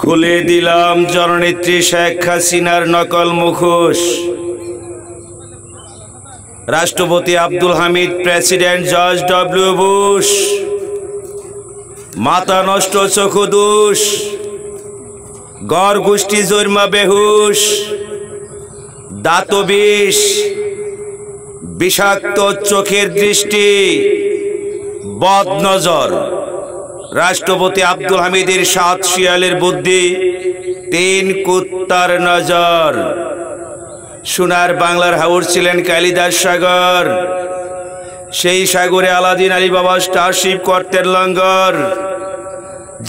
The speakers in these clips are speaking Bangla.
খুলে দিলাম জননেত্রী শেখ হাসিনার নকল মুখোশ। রাষ্ট্রপতি Abdul Hamid, president George W Bush, মাথা নষ্ট চক্ষু দুষ, গড় গোষ্ঠী জন্মা বেহুশ, দাঁত বিষ, বিষাক্ত চোখের দৃষ্টি, বদ নজর। রাষ্ট্রপতি আব্দুল হামিদের 7 শিয়ালের বুদ্ধি, 3 কুত্তার নজর। সোনার বাংলার হাওর ছিলেন কালিদাস সাগর, সেই সাগরে আলাদিন আলী বাবা স্টারশিপ করতেন লঙ্গর।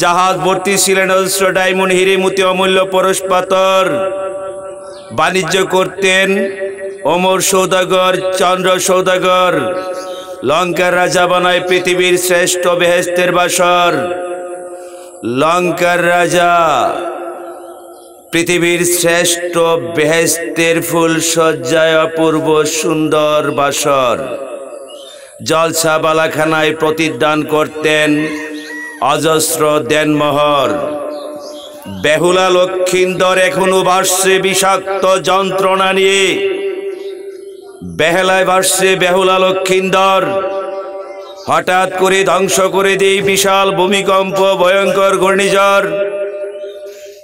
জাহাজ ভর্তি ছিলেন অজস্র ডায়মন্ড, হিরে, মতি, অমূল্য পরশ পাথর। বাণিজ্য করতেন অমর সৌদাগর, চন্দ্র সৌদাগর। লঙ্কার রাজা বানায় পৃথিবীর শ্রেষ্ঠ বেহেশতের বাসর। লঙ্কার রাজা পৃথিবীর শ্রেষ্ঠ বেহেশতের ফুল সজ্জায় অপূর্ব সুন্দর বাসর। জলসা বালাখানায় প্রতিদান করতেন অজস্র দেনমোহর। বেহুলা লক্ষিন্দর এখনো ভাসছে বিষাক্ত যন্ত্রণা নিয়ে। বেহালায় ভাসছে বেহুলা লক্ষিন্দর। হঠাৎ করে ধ্বংস করে দেই বিশাল ভূমিকম্প, ভয়ঙ্কর ঘূর্ণিঝড়।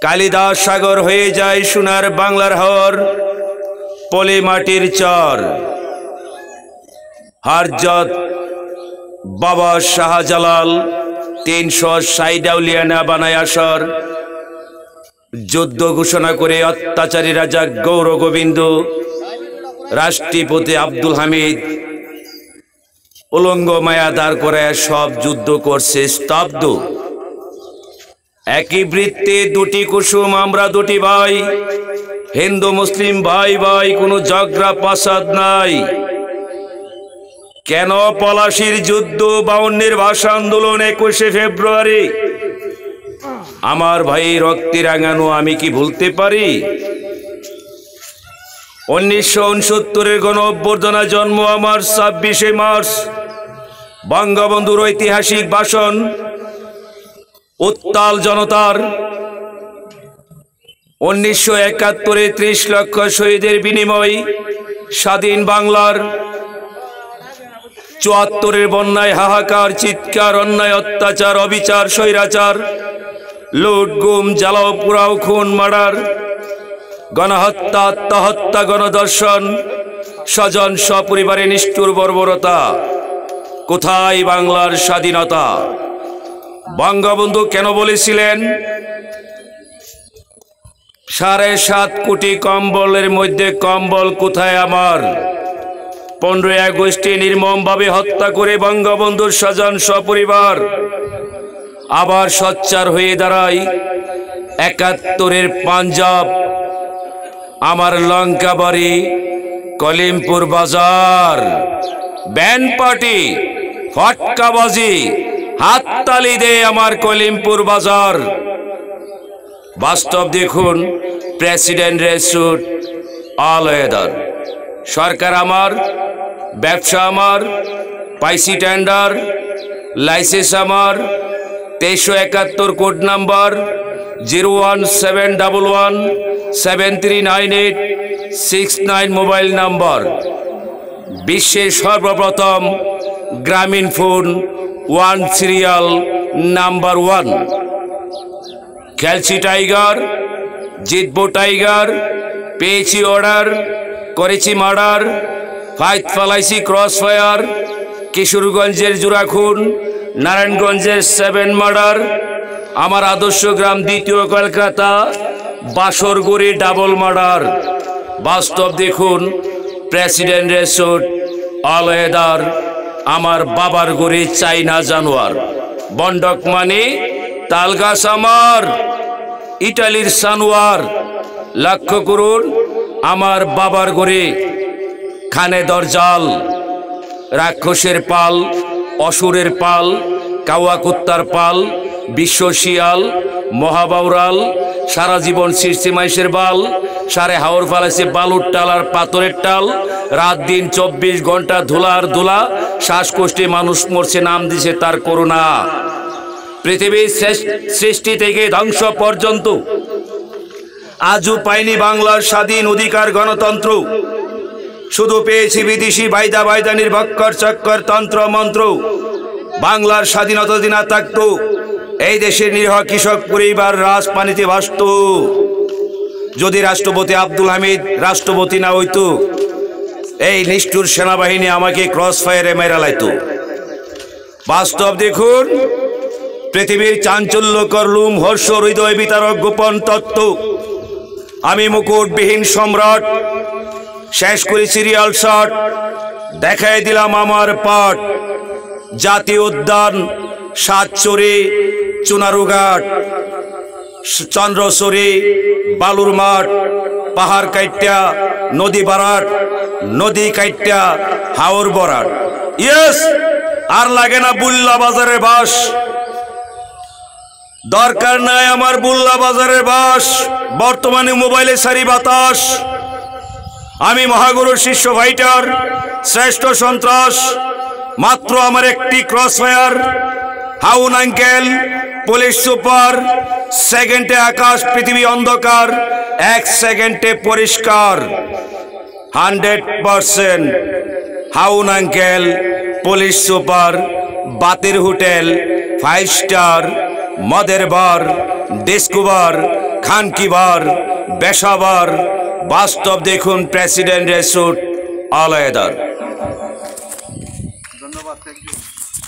কালিদাস সাগর হয়ে যায় সোনার বাংলার হাওর, পলি মাটির চর। হযরত বাবা শাহজালাল 360 আউলিয়ানা বানায় আসর। যুদ্ধ ঘোষণা করে অত্যাচারী রাজা গৌর গোবিন্দ, রাষ্ট্রপতি আব্দুল হামিদ উলঙ্গ মায়া দাঁড় করে সব যুদ্ধ করছে স্তব্ধ। একই বৃত্তে 2টি কুসুম, আমরা 2টি ভাই। হিন্দু মুসলিম ভাই ভাই, কোনো ঝগড়া ফাসাদ নাই। কেন পলাশির যুদ্ধ, 52-এর ভাষা আন্দোলন, 21শে ফেব্রুয়ারি? আমার ভাই রক্তে রাঙানো আমি কি ভুলতে পারি? 1969-এর গণ অভ্যর্থনা, জন্ম আমার 26শে মার্চ। বঙ্গবন্ধুর ঐতিহাসিক ভাষণ, উত্তাল জনতার। 1971-এ 30 লক্ষ শহীদের বিনিময় স্বাধীন বাংলার। 74-এর বন্যায় হাহাকার, চিৎকার, অন্যায়, অত্যাচার, অবিচার, স্বৈরাচার, লুট, গুম, জ্বালাও, পুরাও, খুন, মার্ডার, গণহত্যা, আত্মহত্যা, গণধর্ষণ, স্বজন সপরিবারে নিষ্ঠুর বর্বরতা। কোথায় বাংলার স্বাধীনতা? বঙ্গবন্ধু কেন বলেছিলেন 7.5 কোটি কম্বলের মধ্যে কম্বল কোথায় আমার? 15ই আগস্টে নির্মমভাবে হত্যা করে বঙ্গবন্ধুর স্বজন সপরিবার আবার সোচ্চার হয়ে দাঁড়ায় 71-এর পাঞ্জাব। আমার লঙ্কা বাড়ি কলিমপুর বাজার। ব্যান্ড পার্টি, ফটকাবাজি, হাততালি দে আমার কলিমপুর বাজার। বাস্তব দেখুন, প্রেসিডেন্ট রেস্যুট অল ওয়েদার। সরকার আমার, ব্যবসা আমার, পাইসি টেন্ডার, লাইসেন্স আমার। 2371 কোড নাম্বার 01711739869 মোবাইল নাম্বার। বিশ্বের সর্বপ্রথম গ্রামীণ ফোন 1 সিরিয়াল নাম্বার 1। খেলছি টাইগার, জিতবো টাইগার। পেয়েছি অর্ডার, করেছি মার্ডার, ফাইট ফালাইছি ক্রস ফায়ার। কিশোরগঞ্জের জোড়াখুন, নারায়ণগঞ্জের 7 মার্ডার। আমার আদর্শ গ্রাম 2য় কলকাতা, বাসরগুড়ি ডাবল মার্ডার। বাস্তব দেখুন, প্রেসিডেন্ট রেস্যুট অল ওয়েদার। আমার বাবার গড়ি চাইনা জানোয়ার। বন্ডক মানে তালগাছ আমার, ইটালির সানোয়ার। লক্ষ্য করুন, আমার বাবার গড়ি খানে দরজাল। রাক্ষসের পাল, অসুরের পাল, কাওয়া কুত্তার পাল, বিশ্ব শিয়াল, মহাবাউরাল। সারা জীবন শীর্ষে মাইশের বাল, সারে হাওর ফালাইছে বালুর টাল আর পাথরের টাল। রাত দিন 24 ঘন্টা ধুলার ধুলা, শ্বাসকষ্টে মানুষ মরছে, নাম দিছে তার করোনা। পৃথিবীর সৃষ্টি থেকে ধ্বংস পর্যন্ত আজও পাইনি বাংলার স্বাধীন অধিকার গণতন্ত্র। শুধু পেয়েছি বিদেশি বাইদা বাইদানির ভক্কর চক্কর তন্ত্র মন্ত্র। বাংলার স্বাধীনতা যদি না থাকতো, এই দেশের নিরীহ কৃষক পরিবার রাজপানিতে ভাসত। যদি রাষ্ট্রপতি আব্দুল হামিদ রাষ্ট্রপতি না হইতো, এই নিষ্ঠুর সেনাবাহিনী আমাকে ক্রস ফায়ারে মেরা লাইতো। বাস্তব দেখুন, পৃথিবীর চাঞ্চল্যকর লুম হর্ষ হৃদয় বিতারক গোপন তত্ত্ব। আমি মুকুটবিহীন সম্রাট, শেষ করি সিরিয়াল শট, দেখাই দিলাম আমার পাট। জাতীয় উদ্যান, সাতচুরি, চুনারুঘাট, চন্দ্রচুরি, বালুর মাঠ, পাহাড় কাইট্টা নদী বারাট, নদী কাইট্টা হাওর বরাট। ইয়েস, আর লাগে না বুল্লা বাজারের বাস। দরকার নাই আমার বুল্লা বাজারের বাস। বর্তমানে মোবাইলে সারি বাতাস। আমি মহাগুরুর শিষ্য ফাইটার, শ্রেষ্ঠ সন্ত্রাস। মাত্র আমার একটি ক্রস ফায়ার। হাউন আঙ্কেল, পুলিশ সুপার। সেকেন্ডে আকাশ পৃথিবী অন্ধকার, 1 সেকেন্ডে পরিষ্কার। 100% হাউন আঙ্কেল, পুলিশ সুপার, বাতির হোটেল, 5 স্টার, মদের বার, ডিস্কোবার, খানকিবার, বেশাবার। বাস্তব দেখুন প্রেসিডেন্টের স্যুট আলাদা।